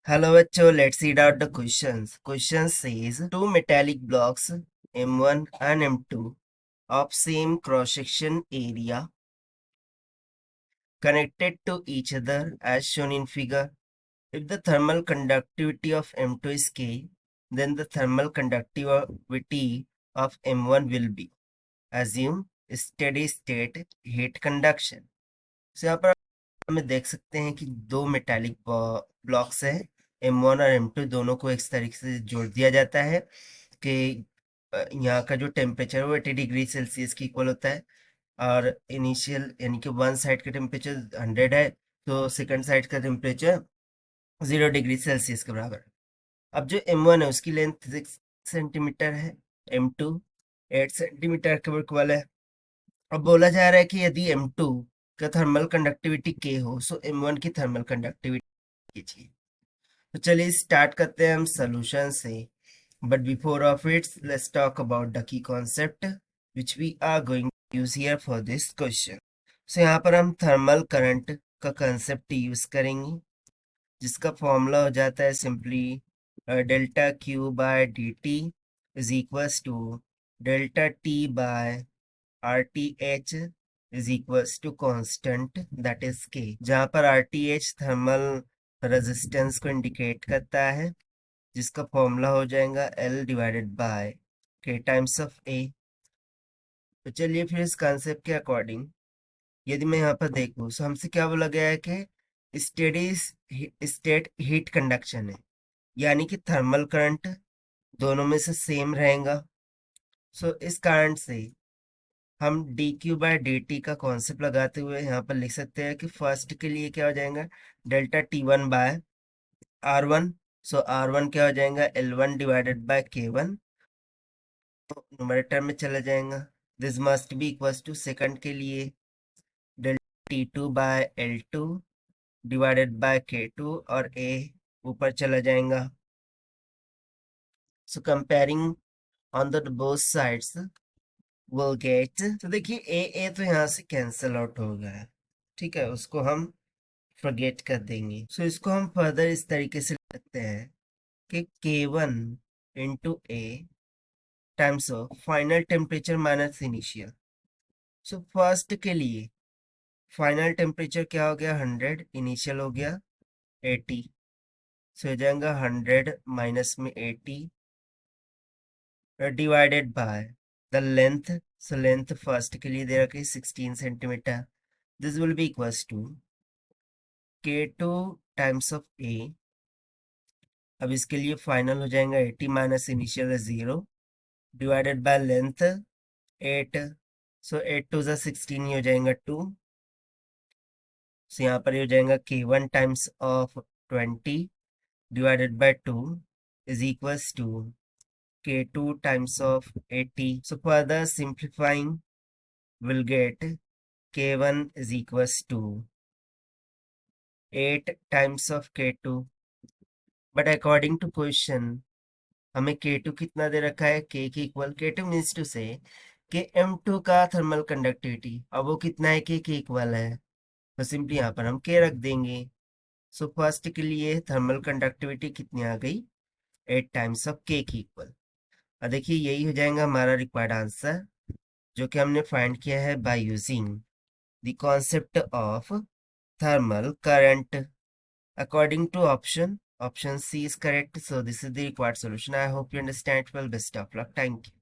Hello बच्चों, let's read out the questions. Question says two metallic blocks M1 and M2 of same cross-section area connected to each other as shown in figure. If the thermal conductivity of M2 is K, then the thermal conductivity of M1 will be. Assume steady state heat conduction. So यहाँ पर हमें देख सकते हैं कि दो metallic blocks हैं M1 और M2 दोनों को इस तरीके से जोड़ दिया जाता है कि यहाँ का जो टेम्परेचर है वो 80 डिग्री सेल्सियस की इक्वल होता है और इनिशियल यानी कि वन साइड का टेम्परेचर 100 है तो सेकंड साइड का टेम्परेचर 0 डिग्री सेल्सियस के बराबर है। अब जो M1 है उसकी लेंथ 6 सेंटीमीटर है, M2 8 सेंटीमीटर के इक्वल है। अब बोला जा रहा है कि यदि M2 का थर्मल कंडक्टिविटी K हो सो M1 की थर्मल कंडक्टिविटी कीजिए। तो चलिए स्टार्ट करते हैं हम सोल्यूशन से, but before of it's let's talk about the key concept which we are going to use here for this question. So यहाँ पर हम थर्मल करंट का कंसेप्ट यूज करेंगे जिसका फॉर्मूला हो जाता है simply delta Q by D T is equals to delta T by R T H is equals to constant that is K, जहाँ पर R T H thermal resistance को indicate करता है जिसका फॉर्मूला हो जाएगा L डिवाइडेड बाय के times of A। तो चलिए फिर इस कॉन्सेप्ट के अकॉर्डिंग यदि मैं यहाँ पर देखूँ तो हमसे क्या बोला गया है कि स्टेडी स्टेट हीट कंडक्शन है, यानी कि थर्मल करंट दोनों में से सेम रहेगा। सो इस कारण से हम D Q by D T का कॉन्सेप्ट लगाते हुए यहाँ पर लिख सकते हैं कि फर्स्ट के लिए क्या हो जाएगा delta T one by R one. So R one क्या हो जाएगा L1 डिवाइडेड बाय K1, तो न्यूमरेटर में चला जाएगा। This must be equals to second के लिए delta T2 bye L2 divided by K2 और A ऊपर चला जाएगा। सो comparing on the both sides will get, तो देखिए ए तो यहाँ से कैंसिल आउट हो गया, ठीक है, उसको हम फॉरगेट कर देंगे। सो इसको हम फर्दर इस तरीके से लिख सकते हैं कि K1 into A times of final temperature minus initial. So first के लिए फाइनल टेम्परेचर क्या हो गया 100, इनिशियल हो गया 80, सो हो जाएगा 100 माइनस में 80 divided by the length. So length first के लिए दे रखी 16 centimetre. This will be equals to K2 times of A। अब इसके लिए फाइनल हो जाएगा 80 minus initial 0 divided by length 8। So 8 two ज़ा 16 ही हो जाएगा 2। सो यहाँ पर हो जाएगा K1 times of 20 divided by 2 is equals to K2 times of 80। So further simplifying will get K1 is equals to 8 times of K2, but according to question हमें K2 कितना दे रखा है K की इक्वल। K2 मीन्स टू से कि M2 का thermal conductivity अब वो कितना है K के इक्वल है, तो सिंपली यहाँ पर हम K रख देंगे। सो फर्स्ट के लिए थर्मल कंडक्टिविटी कितनी आ गई 8 टाइम्स ऑफ K की इक्वल। और देखिए यही हो जाएगा हमारा रिक्वायर्ड आंसर जो कि हमने फाइंड किया है by using the concept of thermal current according to option C is correct, so this is the required solution. I hope you understand well. Best of luck. Thank you.